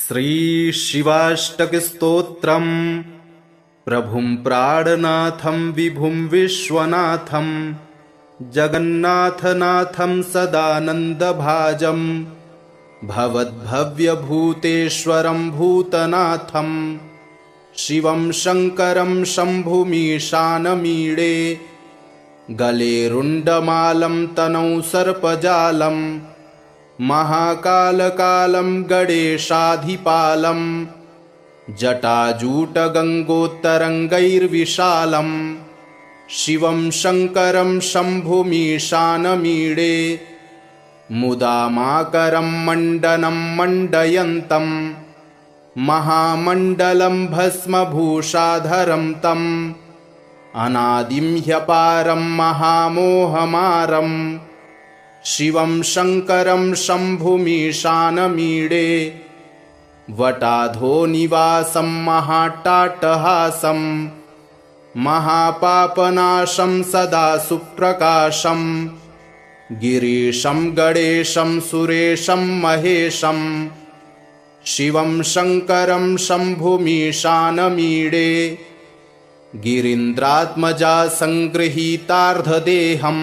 श्रीशिवाष्टकस्तोत्रम् प्रभुं प्राणनाथं विभुं विश्वनाथं जगन्नाथनाथं सदानन्दभाजं भवद्भव्यभूतेश्वरं भूतनाथं शिवं शङ्करं शम्भुमीशानमीडे गले रुण्डमालं तनौ सर्पजालं महाकालकालं गणेशाधिपालं जटाजूटगङ्गोत्तरङ्गैर्विशालं शिवं शङ्करं शम्भुमीशानमीडे मुदामाकरं मण्डनं मण्डयन्तं महामण्डलं भस्मभूषाधरं तम् अनादिं ह्यपारं महामोहमारं शिवं शङ्करं शम्भुमीशानमीडे वटाधोनिवासं महाट्टाट्टहासं महापापनाशं सदा सुप्रकाशं गिरीशं गणेशं सुरेशं महेशं शिवं शङ्करं शम्भुमीशानमीडे गिरीन्द्रात्मजा सङ्गृहीतार्धदेहं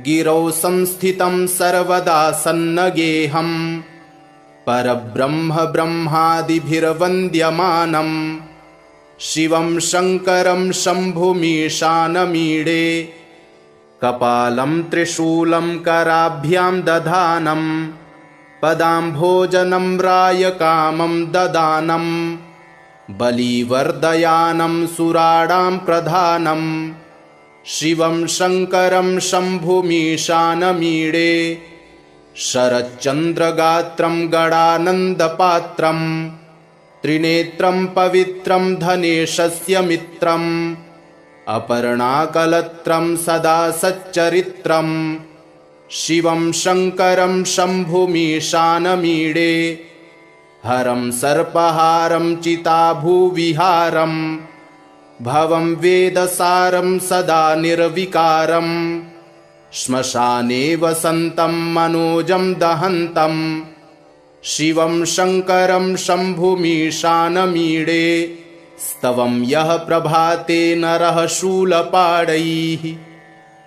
गिरौ संस्थितं सर्वदा सन्नगेहं परब्रह्म ब्रह्मादिभिर्वन्द्यमानं शिवं शङ्करं शम्भुमीशानमीडे कपालं त्रिशूलं कराभ्यां दधानं पदाम्भोजनं रायकामं ददानं बलिवर्दयानं सुराणां प्रधानं शिवं शङ्करं शम्भुमीशानमीडे शरच्चन्द्रगात्रं गणानन्दपात्रं त्रिनेत्रं पवित्रं धनेशस्य मित्रम् अपर्णाकलत्रं सदा सच्चरित्रं शिवं शङ्करं शम्भुमीशानमीडे हरं सर्पहारं चिताभुविहारं भवं वेदसारं सदा निर्विकारं श्मशाने वसन्तं मनोजं दहन्तं शिवं शङ्करं शम्भुमीशानमीडे स्तवं यः प्रभाते नरः शूलपाणैः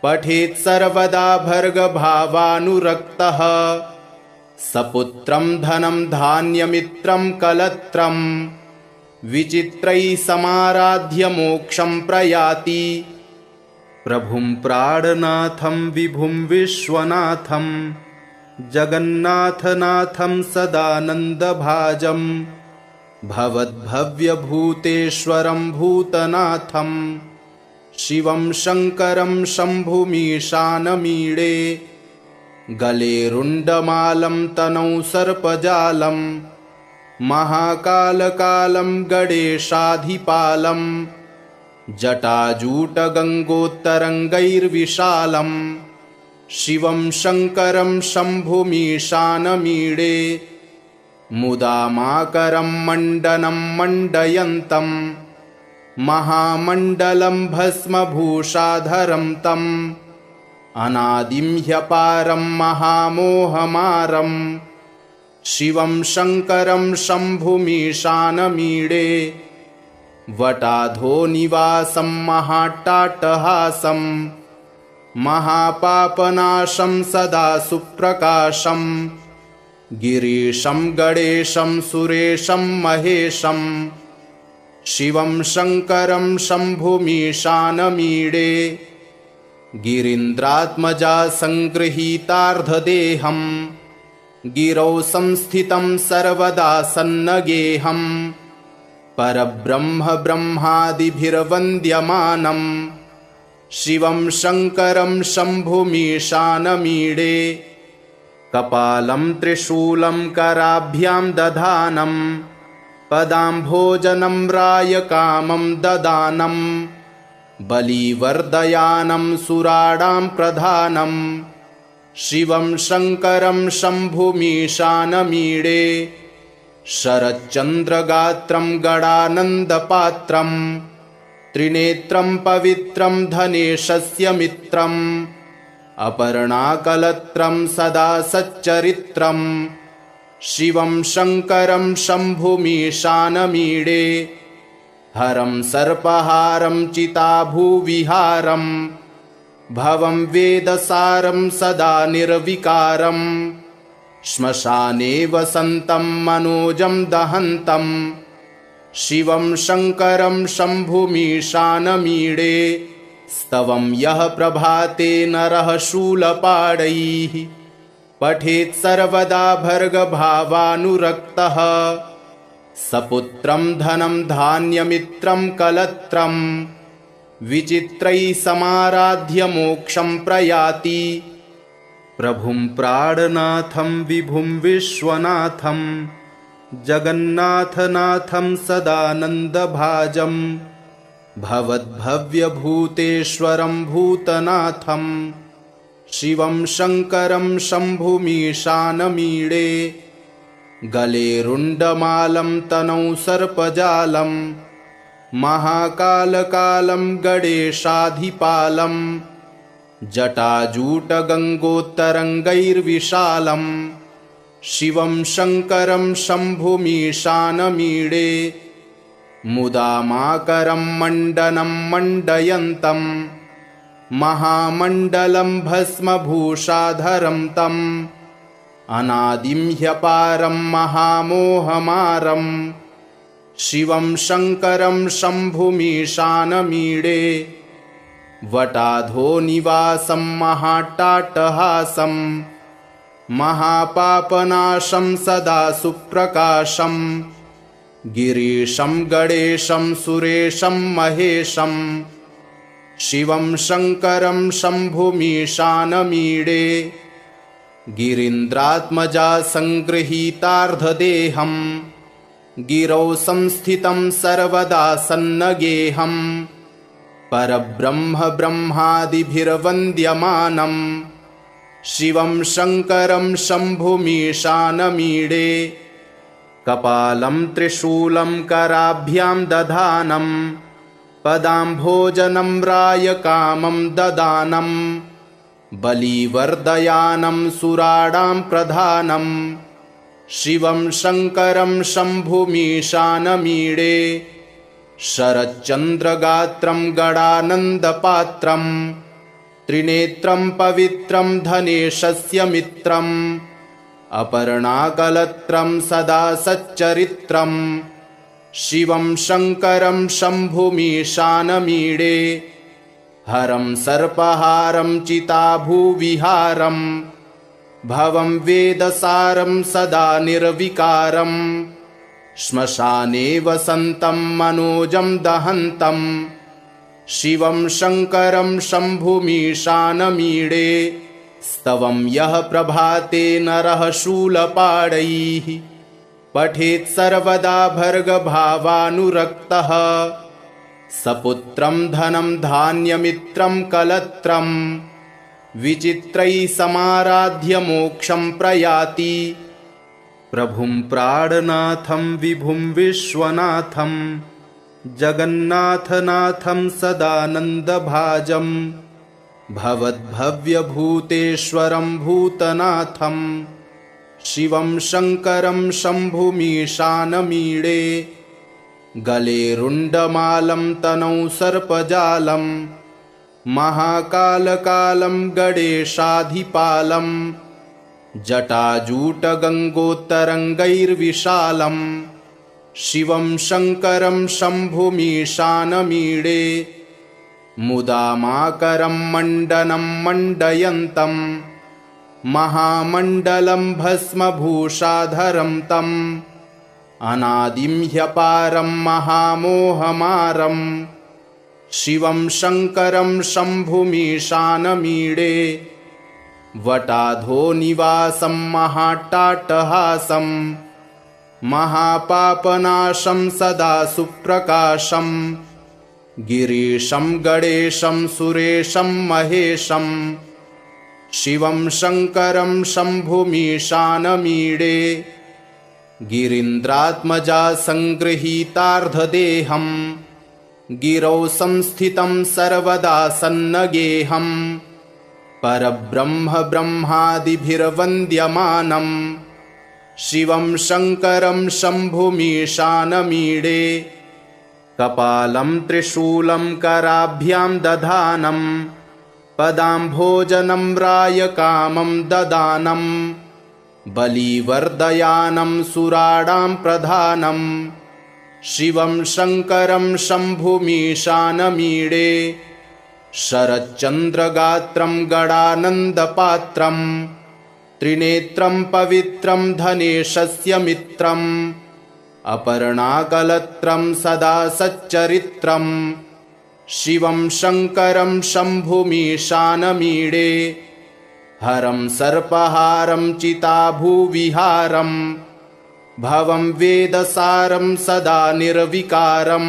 पठेत् सर्वदा भर्गभावानुरक्तः सपुत्रं धनं धान्यमित्रं कलत्रं विचित्रैः समाराध्य मोक्षं प्रयाति प्रभुं प्राणनाथं विभुं विश्वनाथं जगन्नाथनाथं सदानन्दभाजं भवद्भव्यभूतेश्वरं भूतनाथं शिवं शङ्करं शम्भुमीशानमीडे गले रुण्डमालं तनौ सर्पजालं महाकालकालं गणेशाधिपालं जटाजूटगङ्गोत्तरङ्गैर्विशालं शिवं शङ्करं शम्भुमीशानमीडे मुदामाकरं मण्डनं मण्डयन्तं महामण्डलं भस्मभूषाधरं तम् अनादिं ह्यपारं महामोहमारं शिवं शङ्करं शम्भुमीशानमीडे वटाधोनिवासं महाट्टाट्टहासं महापापनाशं सदा सुप्रकाशं गिरीशं गणेशं सुरेशं महेशं शिवं शङ्करं शम्भुमीशानमीडे गिरीन्द्रात्मजा सङ्गृहीतार्धदेहं गिरौ संस्थितं सर्वदा सन्नगेहं परब्रह्म ब्रह्मादिभिर्वन्द्यमानं शिवं शङ्करं शम्भुमीशानमीडे कपालं त्रिशूलं कराभ्यां दधानं पदाम्भोजनं रायकामं ददानं बलिवर्दयानं सुराणां प्रधानं शिवं शङ्करं शम्भुमीशानमीडे शरच्चन्द्रगात्रं गणानन्दपात्रं त्रिनेत्रं पवित्रं धनेशस्य मित्रम् अपर्णाकलत्रं सदा सच्चरित्रं शिवं शङ्करं शम्भुमीशानमीडे हरं सर्पहारं चिताभुविहारं भवं वेदसारं सदा निर्विकारं श्मशाने वसन्तं मनोजं दहन्तं शिवं शङ्करं शम्भुमीशानमीडे स्तवं यः प्रभाते नरः शूलपाणैः पठेत् सर्वदा भर्गभावानुरक्तः सपुत्रं धनं धान्यमित्रं कलत्रं विचित्रैः समाराध्य मोक्षं प्रयाति प्रभुं प्राणनाथं विभुं विश्वनाथं जगन्नाथनाथं सदानन्दभाजं भवद्भव्यभूतेश्वरं भूतनाथं शिवं शङ्करं शम्भुमीशानमीडे गले रुण्डमालं तनौ सर्पजालं महाकालकालं गणेशाधिपालं जटाजूटगङ्गोत्तरङ्गैर्विशालं शिवं शङ्करं शम्भुमीशानमीडे मुदामाकरं मण्डनं मण्डयन्तं महामण्डलं भस्मभूषाधरं तम् अनादिं ह्यपारं महामोहमारं शिवं शङ्करं शम्भुमीशानमीडे वटाधो निवासं महाट्टाट्टहासं महापापनाशं सदा सुप्रकाशं गिरीशं गणेशं सुरेशं महेशं शिवं शङ्करं शम्भुमीशानमीडे गिरीन्द्रात्मजा सङ्गृहीतार्धदेहं गिरौ संस्थितं सर्वदा सन्नगेहं परब्रह्म ब्रह्मादिभिर्वन्द्यमानं शिवं शङ्करं शम्भुमीशानमीडे कपालं त्रिशूलं कराभ्यां दधानं पदाम्भोजनं रायकामं ददानं बलिवर्दयानं सुराणां प्रधानं शिवं शङ्करं शम्भुमीशानमीडे शरच्चन्द्रगात्रं गणानन्दपात्रं त्रिनेत्रं पवित्रं धनेशस्य मित्रम् अपर्णाकलत्रं सदा सच्चरित्रं शिवं शङ्करं शम्भुमीशानमीडे हरं सर्पहारं चिताभुविहारं भवं वेदसारं सदा निर्विकारं श्मशाने वसन्तं मनोजं दहन्तं शिवं शङ्करं शम्भुमीशानमीडे स्तवं यः प्रभाते नरः शूलपाणैः पठेत् सर्वदा भर्गभावानुरक्तः सपुत्रं धनं धान्यमित्रं कलत्रं विचित्रैः समाराध्य मोक्षं प्रयाति प्रभुं प्राणनाथं विभुं विश्वनाथं जगन्नाथनाथं सदानन्दभाजं भवद्भव्यभूतेश्वरं भूतनाथं शिवं शङ्करं शम्भुमीशानमीडे गले रुण्डमालं तनौ सर्पजालं महाकालकालं गणेशाधिपालं जटाजूटगङ्गोत्तरङ्गैर्विशालं शिवं शङ्करं शम्भुमीशानमीडे मुदामाकरं मण्डनं मण्डयन्तं महामण्डलं भस्मभूषाधरं तम् अनादिं ह्यपारं महामोहमारं शिवं शङ्करं शम्भुमीशानमीडे वटाधो निवासं महाट्टाट्टहासं महापापनाशं सदा सुप्रकाशं गिरीशं गणेशं सुरेशं महेशं शिवं शङ्करं शम्भुमीशानमीडे गिरीन्द्रात्मजा सङ्गृहीतार्धदेहं गिरौ संस्थितं सर्वदा सन्नगेहं परब्रह्म ब्रह्मादिभिर्वन्द्यमानं शिवं शङ्करं शम्भुमीशानमीडे कपालं त्रिशूलं कराभ्यां दधानं पदाम्भोजनं रायकामं ददानं बलिवर्दयानं सुराणां प्रधानं शिवं शङ्करं शम्भुमीशानमीडे शरच्चन्द्रगात्रं गणानन्दपात्रं त्रिनेत्रं पवित्रं धनेशस्य मित्रम् अपर्णाकलत्रं सदा सच्चरित्रं शिवं शङ्करं शम्भुमीशानमीडे हरं सर्पहारं चिताभुविहारं भवं वेदसारं सदा निर्विकारं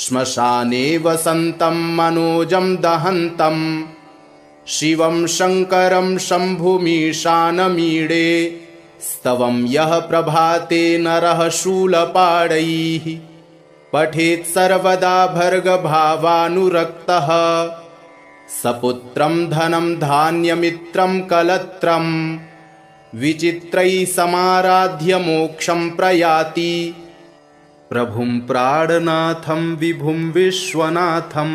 श्मशाने वसन्तं मनोजं दहन्तं शिवं शङ्करं शम्भुमीशानमीडे स्तवं यः प्रभाते नरः शूलपाणैः पठेत् सर्वदा भर्गभावानुरक्तः सपुत्रं धनं धान्यमित्रं कलत्रं विचित्रैः समाराध्य मोक्षं प्रयाति प्रभुं प्राणनाथं विभुं विश्वनाथं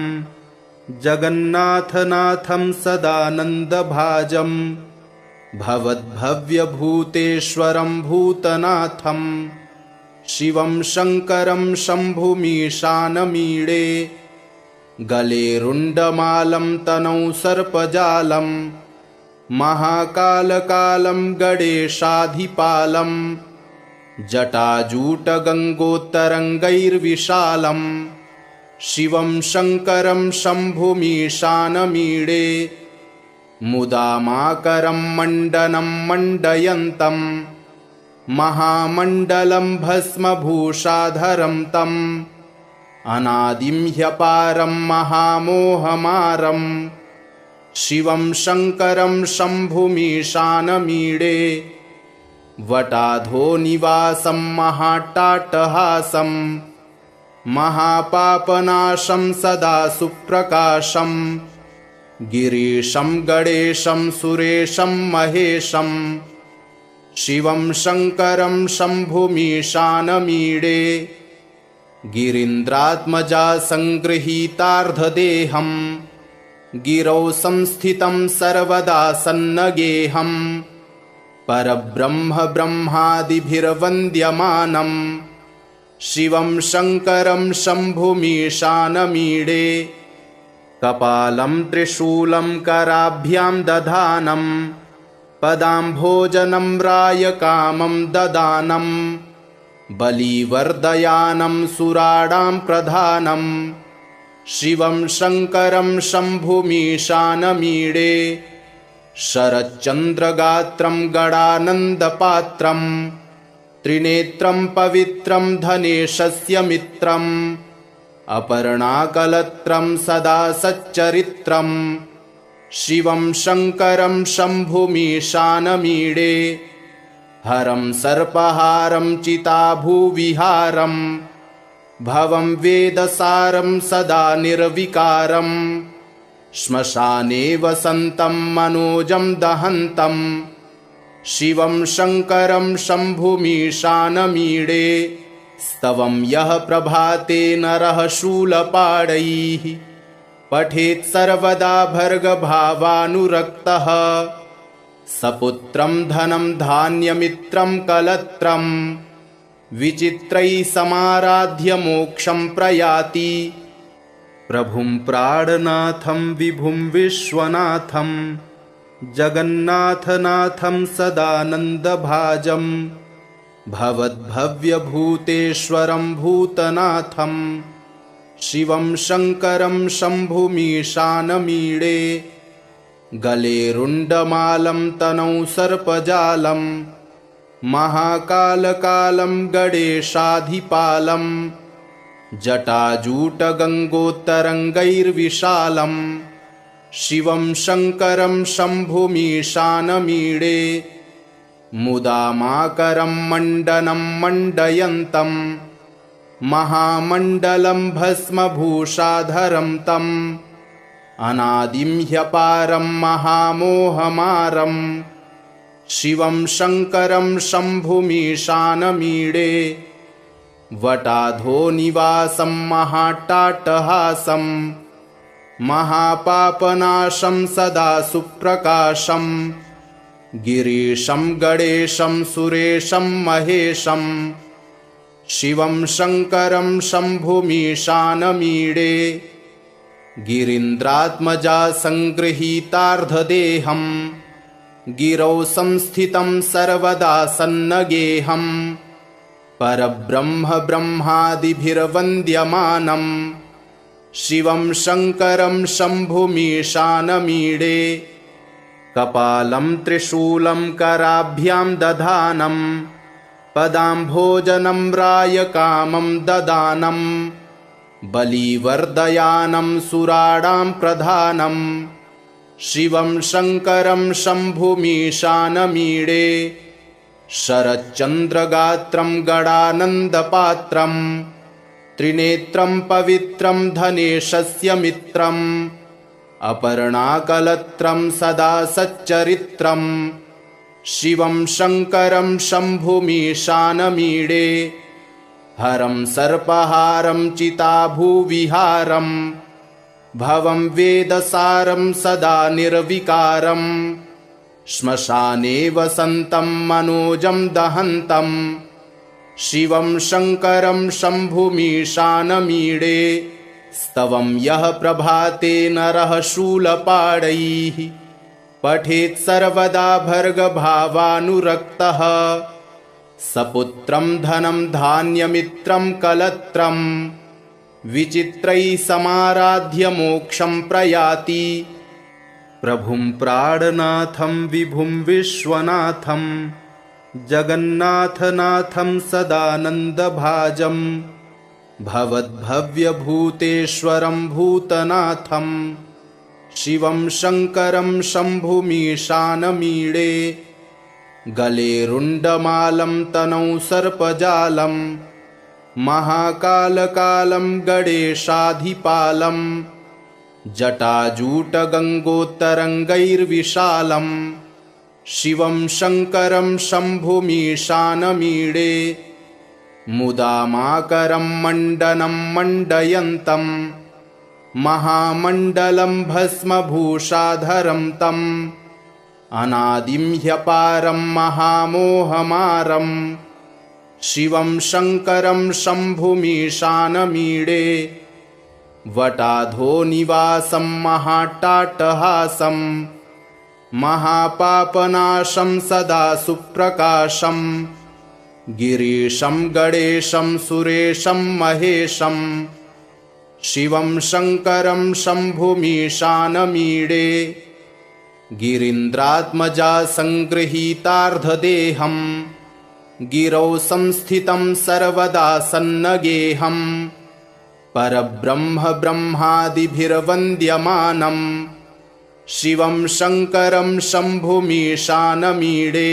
जगन्नाथनाथं सदानन्दभाजं भवद्भव्यभूतेश्वरं भूतनाथं शिवं शङ्करं शम्भुमीशानमीडे गले रुण्डमालं तनौ सर्पजालं महाकालकालं गणेशाधिपालं जटाजूटगङ्गोत्तरङ्गैर्विशालं शिवं शङ्करं शम्भुमीशानमीडे मुदामाकरं मण्डनं मण्डयन्तं महामण्डलं भस्मभूषाधरं तम् अनादिं ह्यपारं महामोहमारं शिवं शङ्करं शम्भुमीशानमीडे वटाधोनिवासं महाट्टाट्टहासं महापापनाशं सदा सुप्रकाशं गिरीशं गणेशं सुरेशं महेशं शिवं शङ्करं शम्भुमीशानमीडे गिरीन्द्रात्मजा सङ्गृहीतार्धदेहं गिरौ संस्थितं सर्वदा सन्नगेहं परब्रह्म ब्रह्मादिभिर्वन्द्यमानं शिवं शङ्करं शम्भुमीशानमीडे कपालं त्रिशूलं कराभ्यां दधानं पदाम्भोजनं रायकामं ददानं बलिवर्दयानं सुराणां प्रधानं शिवं शङ्करं शम्भुमीशानमीडे शरच्चन्द्रगात्रं गणानन्दपात्रं त्रिनेत्रं पवित्रं धनेशस्य मित्रम् अपर्णाकलत्रं सदा सच्चरित्रं शिवं शङ्करं शम्भुमीशानमीडे हरं सर्पहारं चिताभुविहारं भवं वेदसारं सदा निर्विकारं श्मशाने वसन्तं मनोजं दहन्तं शिवं शङ्करं शम्भुमीशानमीडे स्तवं यः प्रभाते नरः शूलपाणैः पठेत् सर्वदा भर्गभावानुरक्तः सपुत्रं धनं धान्यमित्रं कलत्रं विचित्रैः समाराध्य मोक्षं प्रयाति प्रभुं प्राणनाथं विभुं विश्वनाथं जगन्नाथनाथं सदानन्दभाजं भवद्भव्यभूतेश्वरं भूतनाथं शिवं शङ्करं शम्भुमीशानमीडे गले रुण्डमालं तनौ सर्पजालं महाकालकालं गणेशाधिपालं जटाजूटगङ्गोत्तरङ्गैर्विशालं शिवं शङ्करं शम्भुमीशानमीडे मुदामाकरं मण्डनं मण्डयन्तं महामण्डलं भस्मभूषाधरं तम् अनादिं ह्यपारं महामोहमारं शिवं शङ्करं शम्भुमीशानमीडे वटाधोनिवासं महाट्टाट्टहासं महापापनाशं सदा सुप्रकाशं गिरीशं गणेशं सुरेशं महेशं शिवं शङ्करं शम्भुमीशानमीडे गिरीन्द्रात्मजा सङ्गृहीतार्धदेहं गिरौ संस्थितं सर्वदा सन्नगेहं परब्रह्म ब्रह्मादिभिर्वन्द्यमानं शिवं शङ्करं शम्भुमीशानमीडे कपालं त्रिशूलं कराभ्यां दधानं पदाम्भोजनं रायकामं ददानं बलिवर्दयानं सुराणां प्रधानं शिवं शङ्करं शम्भुमीशानमीडे शरच्चन्द्रगात्रं गणानन्दपात्रं त्रिनेत्रं पवित्रं धनेशस्य मित्रम् अपर्णाकलत्रं सदा सच्चरित्रं शिवं शङ्करं शम्भुमीशानमीडे हरं सर्पहारं चिताभुविहारं भवं वेदसारं सदा निर्विकारं श्मशाने वसन्तं मनोजं दहन्तं शिवं शङ्करं शम्भुमीशानमीडे स्तवं यः प्रभाते नरः शूलपाणैः पठेत् सर्वदा भर्गभावानुरक्तः सपुत्रं धनं धान्यमित्रं कलत्रं विचित्रैः समाराध्य मोक्षं प्रयाति प्रभुं प्राणनाथं विभुं विश्वनाथं जगन्नाथनाथं सदानन्दभाजं भवद्भव्यभूतेश्वरं भूतनाथं शिवं शङ्करं शम्भुमीशानमीडे गले रुण्डमालं तनौ सर्पजालं महाकालकालं गणेशाधिपालं जटाजूटगङ्गोत्तरङ्गैर्विशालं शिवं शङ्करं शम्भुमीशानमीडे मुदामाकरं मण्डनं मण्डयन्तं महामण्डलं भस्मभूषाधरं तम् अनादिं ह्यपारं महामोहमारं शिवं शङ्करं शम्भुमीशानमीडे वटाधोनिवासं महाट्टाट्टहासं महापापनाशं सदा सुप्रकाशं गिरीशं गणेशं सुरेशं महेशं शिवं शङ्करं शम्भुमीशानमीडे गिरीन्द्रात्मजा सङ्गृहीतार्धदेहं गिरौ संस्थितं सर्वदा सन्नगेहं परब्रह्म ब्रह्मादिभिर्वन्द्यमानं शिवं शङ्करं शम्भुमीशानमीडे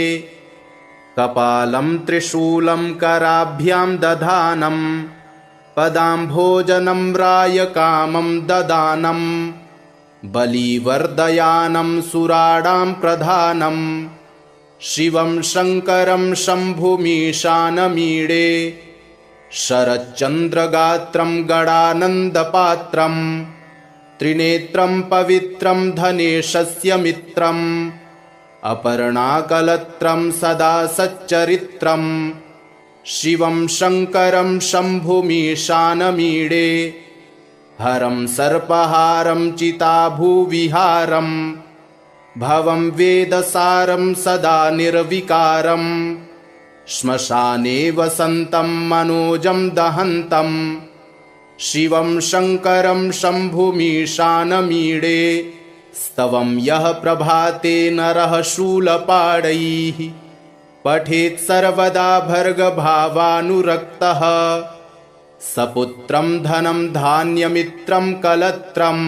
कपालं त्रिशूलं कराभ्यां दधानं पदाम्भोजनं रायकामं ददानं बलिवर्दयानं सुराणां प्रधानं शिवं शङ्करं शम्भुमीशानमीडे शरच्चन्द्रगात्रं गणानन्दपात्रं त्रिनेत्रं पवित्रं धनेशस्य मित्रम् अपर्णाकलत्रं सदा सच्चरित्रं शिवं शङ्करं शम्भुमीशानमीडे हरं सर्पहारं चिताभुविहारं भवं वेदसारं सदा निर्विकारं श्मशाने वसन्तं मनोजं दहन्तं शिवं शङ्करं शम्भुमीशानमीडे स्तवं यः प्रभाते नरः शूलपाणैः पठेत् सर्वदा भर्गभावानुरक्तः सपुत्रं धनं धान्यमित्रं कलत्रं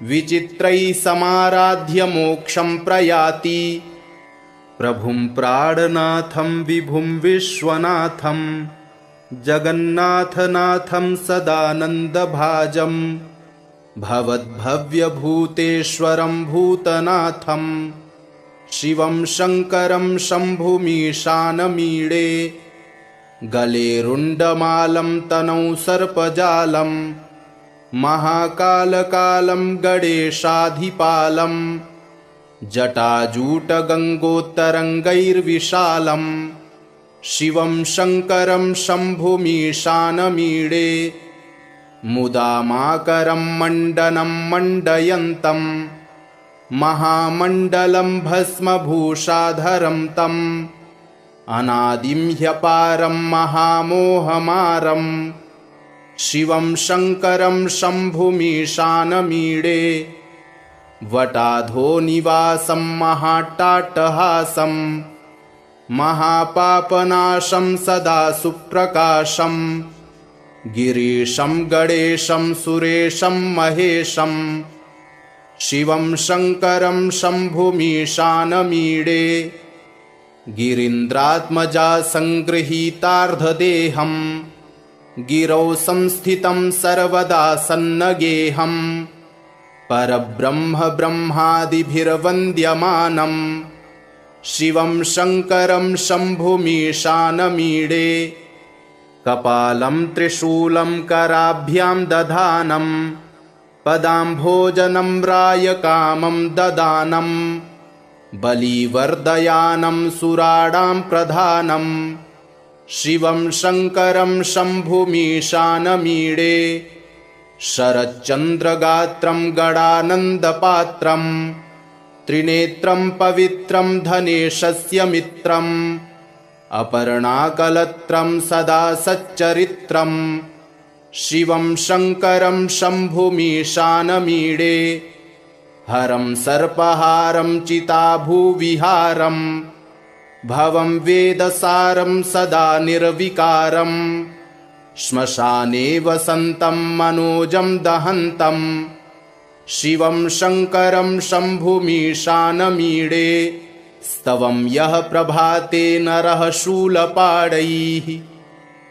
विचित्रैः समाराध्य मोक्षं प्रयाति प्रभुं प्राणनाथं विभुं विश्वनाथं जगन्नाथनाथं सदानन्दभाजं भवद्भव्यभूतेश्वरं भूतनाथं शिवं शङ्करं शम्भुमीशानमीडे गले रुण्डमालं तनौ सर्पजालं महाकालकालं गणेशाधिपालं जटाजूटगङ्गोत्तरङ्गैर्विशालं शिवं शङ्करं शम्भुमीशानमीडे मुदामाकरं मण्डनं मण्डयन्तं महामण्डलं भस्मभूषाधरं तम् अनादिं ह्यपारं महामोहमारं शिवं शङ्करं शम्भुमीशानमीडे वटाधो निवासं महाट्टाट्टहासं महापापनाशं सदा सुप्रकाशं गिरीशं गणेशं सुरेशं महेशं शिवं शङ्करं शम्भुमीशानमीडे गिरीन्द्रात्मजा सङ्गृहीतार्धदेहं गिरौ संस्थितं सर्वदा सन्नगेहं परब्रह्म ब्रह्मादिभिर्वन्द्यमानं शिवं शङ्करं शम्भुमीशानमीडे कपालं त्रिशूलं कराभ्यां दधानं पदाम्भोजनं रायकामं ददानं बलिवर्दयानं सुराणां प्रधानं शिवं शङ्करं शम्भुमीशानमीडे शरच्चन्द्रगात्रं गणानन्दपात्रं त्रिनेत्रं पवित्रं धनेशस्य मित्रम् अपर्णाकलत्रं सदा सच्चरित्रं शिवं शङ्करं शम्भुमीशानमीडे हरं सर्पहारं चिताभूविहारं भवं वेदसारं सदा निर्विकारं श्मशाने वसन्तं मनोजं दहन्तं शिवं शङ्करं शम्भुमीशानमीडे स्तवं यः प्रभाते नरः शूलपाणैः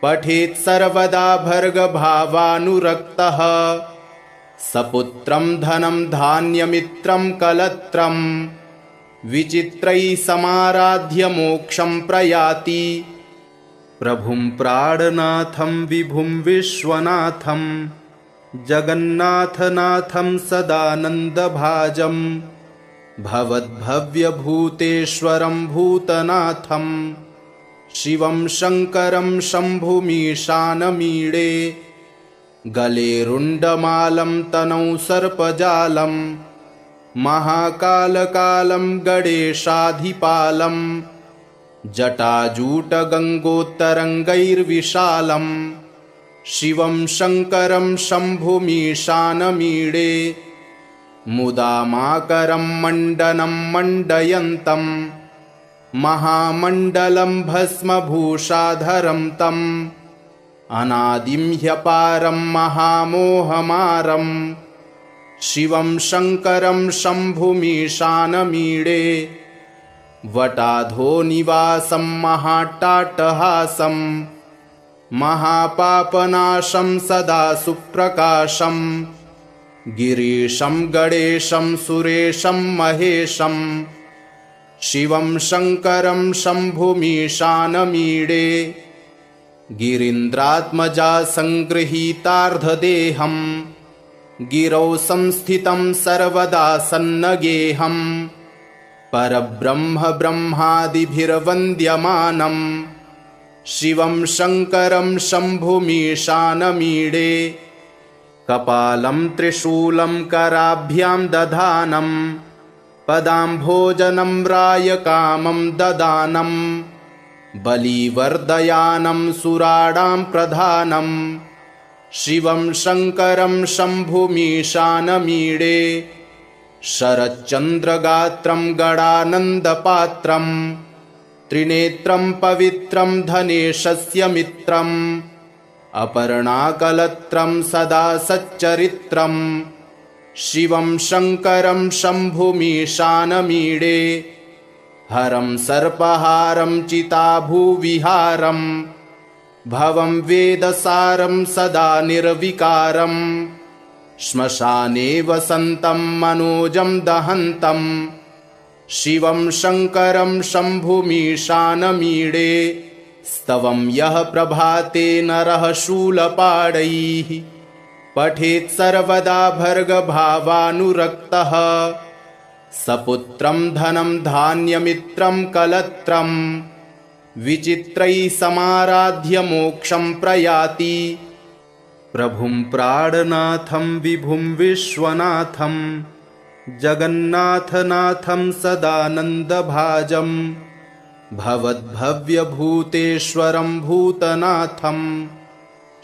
पठेत् सर्वदा भर्गभावानुरक्तः सपुत्रं धनं धान्यमित्रं कलत्रं विचित्रैः समाराध्य मोक्षं प्रयाति प्रभुं प्राणनाथं विभुं विश्वनाथं जगन्नाथनाथं सदानन्दभाजं भवद्भव्यभूतेश्वरं भूतनाथं शिवं शङ्करं शम्भुमीशानमीडे गले रुण्डमालं तनौ सर्पजालं महाकालकालं गणेशाधिपालं जटाजूटगङ्गोत्तरङ्गैर्विशालं शिवं शङ्करं शम्भुमीशानमीडे मुदामाकरं मण्डनं मण्डयन्तं महामण्डलं भस्मभूषाधरं तम् अनादिं ह्यपारं महामोहमारं शिवं शङ्करं शम्भुमीशानमीडे वटाधो निवासं महाट्टाट्टहासं महापापनाशं सदा सुप्रकाशं गिरीशं गणेशं सुरेशं महेशं शिवं शङ्करं शम्भुमीशानमीडे गिरीन्द्रात्मजा सङ्गृहीतार्धदेहं गिरौ संस्थितं सर्वदा सन्नगेहं परब्रह्म ब्रह्मादिभिर्वन्द्यमानं शिवं शङ्करं शम्भुमीशानमीडे कपालं त्रिशूलं कराभ्यां दधानं पदाम्भोजनं रायकामं ददानं बलिवर्दयानं सुराणां प्रधानं शिवं शङ्करं शम्भुमीशानमीडे शरच्चन्द्रगात्रं गणानन्दपात्रं त्रिनेत्रं पवित्रं धनेशस्य मित्रम् अपर्णाकलत्रं सदा सच्चरित्रं शिवं शङ्करं शम्भुमीशानमीडे हरं सर्पहारं चिताभूविहारं भवं वेदसारं सदा निर्विकारं श्मशाने वसन्तं मनोजं दहन्तं शिवं शङ्करं शम्भुमीशानमीडे स्तवं यः प्रभाते नरः शूलपाणैः पठेत् सर्वदा भर्गभावानुरक्तः सपुत्रं धनं धान्यमित्रं कलत्रं विचित्रैः समाराध्य मोक्षं प्रयाति प्रभुं प्राणनाथं विभुं विश्वनाथं जगन्नाथनाथं सदानन्दभाजं भवद्भव्यभूतेश्वरं भूतनाथं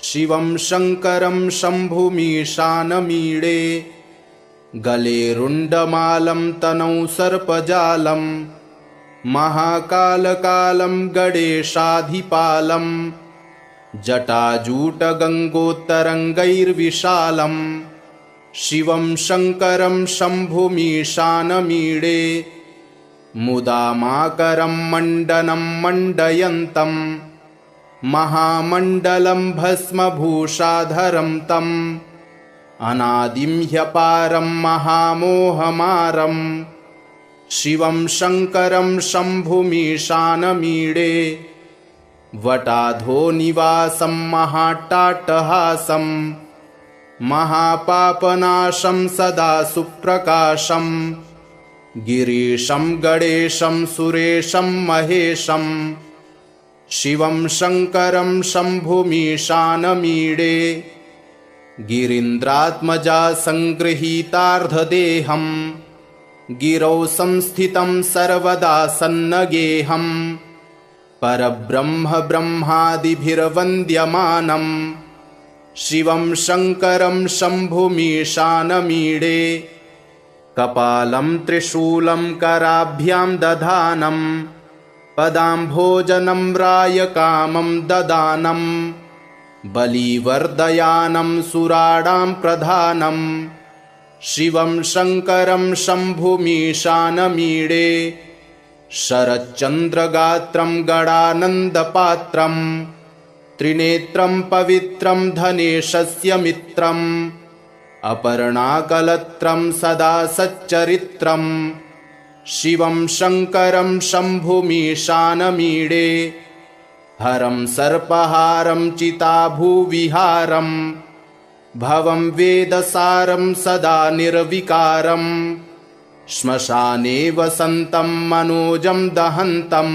शिवं शङ्करं शम्भुमीशानमीडे गले रुण्डमालं तनौ सर्पजालं महाकालकालं गणेशाधिपालं जटाजूटगङ्गोत्तरङ्गैर्विशालं शिवं शङ्करं शम्भुमीशानमीडे मुदामाकरं मण्डनं मण्डयन्तं महामण्डलं भस्मभूषाधरं तम् अनादिं ह्यपारं महामोहमारं शिवं शङ्करं शम्भुमीशानमीडे वटाधो निवासं महाट्टाट्टहासं महापापनाशं सदा सुप्रकाशं गिरीशं गणेशं सुरेशं महेशं शिवं शङ्करं शम्भुमीशानमीडे गिरीन्द्रात्मजा सङ्गृहीतार्धदेहं गिरौ संस्थितं सर्वदा सन्नगेहं परब्रह्म ब्रह्मादिभिर्वन्द्यमानं शिवं शङ्करं शम्भुमीशानमीडे कपालं त्रिशूलं कराभ्यां दधानं पदाम्भोजनं रायकामं ददानं बलिवर्दयानं सुराणां प्रधानं शिवं शङ्करं शम्भुमीशानमीडे शरच्चन्द्रगात्रं गणानन्दपात्रं त्रिनेत्रं पवित्रं धनेशस्य मित्रम् अपर्णाकलत्रं सदा सच्चरित्रं शिवं शङ्करं शम्भुमीशानमीडे हरं सर्पहारं चिताभूविहारं भवं वेदसारं सदा निर्विकारं श्मशाने वसन्तं मनोजं दहन्तं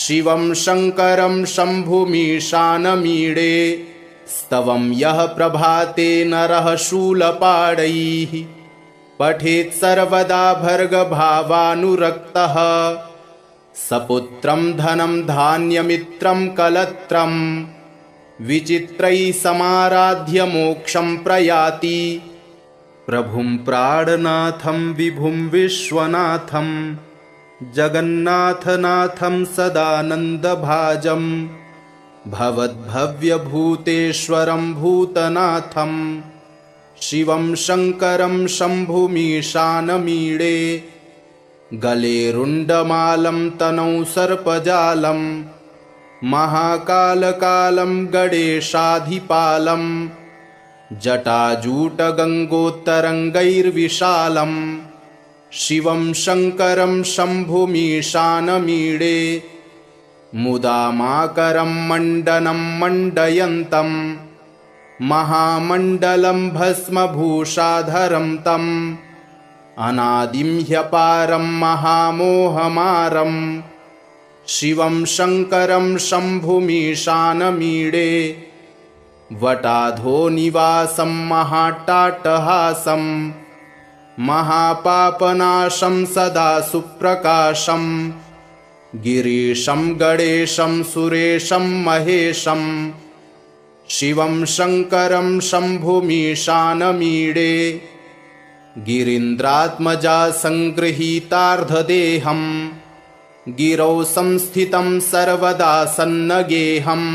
शिवं शङ्करं शम्भुमीशानमीडे स्तवं यः प्रभाते नरः शूलपाणैः पठेत् सर्वदा भर्गभावानुरक्तः सपुत्रं धनं धान्यमित्रं कलत्रं विचित्रैः समाराध्य मोक्षं प्रयाति प्रभुं प्राणनाथं विभुं विश्वनाथं जगन्नाथनाथं सदानन्दभाजं भवद्भव्यभूतेश्वरं भूतनाथं शिवं शङ्करं शम्भुमीशानमीडे गले रुण्डमालं तनौ सर्पजालं महाकालकालं गणेशाधिपालं जटाजूटगङ्गोत्तरङ्गैर्विशालं शिवं शङ्करं शम्भुमीशानमीडे मुदामाकरं मण्डनं मण्डयन्तं महामण्डलं भस्मभूषाधरं तम् अनादिं ह्यपारं महामोहमारं शिवं शङ्करं शम्भुमीशानमीडे वटाधो निवासं महाट्टाट्टहासं महापापनाशं सदा सुप्रकाशं गिरीशं गणेशं सुरेशं महेशं शिवं शङ्करं शम्भुमीशानमीडे गिरीन्द्रात्मजा सङ्गृहीतार्धदेहं गिरौ संस्थितं सर्वदा सन्नगेहं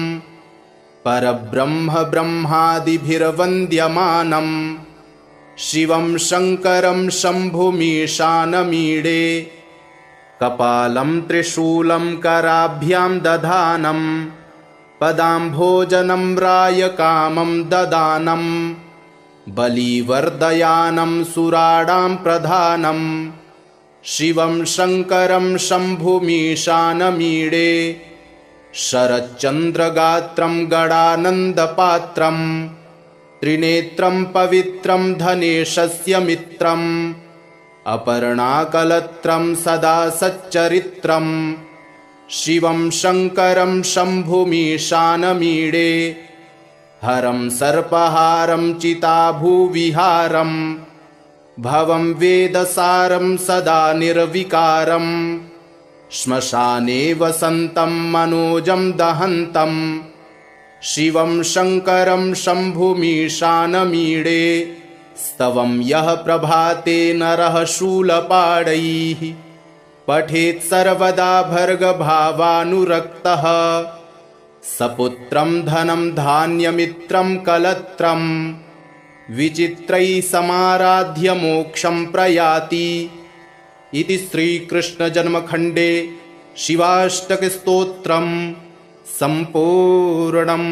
परब्रह्म ब्रह्मादिभिर्वन्द्यमानं शिवं शङ्करं शम्भुमीशानमीडे कपालं त्रिशूलं कराभ्यां दधानं पदाम्भोजनं रायकामं ददानं बलिवर्दयानं सुराणां प्रधानं शिवं शङ्करं शम्भुमीशानमीडे शरच्चन्द्रगात्रं गणानन्दपात्रं त्रिनेत्रं पवित्रं धनेशस्य मित्रम् अपर्णाकलत्रं सदा सच्चरित्रं शिवं शङ्करं शम्भुमीशानमीडे हरं सर्पहारं चिताभूविहारं भवं वेदसारं सदा निर्विकारं श्मशाने वसन्तं मनोजं दहन्तं शिवं शङ्करं शम्भुमीशानमीडे स्तवं यः प्रभाते नरः शूलपाणैः पठेत् सर्वदा भर्गभावानुरक्तः सपुत्रं धनं धान्यमित्रं कलत्रं विचित्रैः समाराध्य मोक्षं प्रयाति इति श्रीकृष्णजन्मखण्डे शिवाष्टकस्तोत्रं सम्पूर्णम्।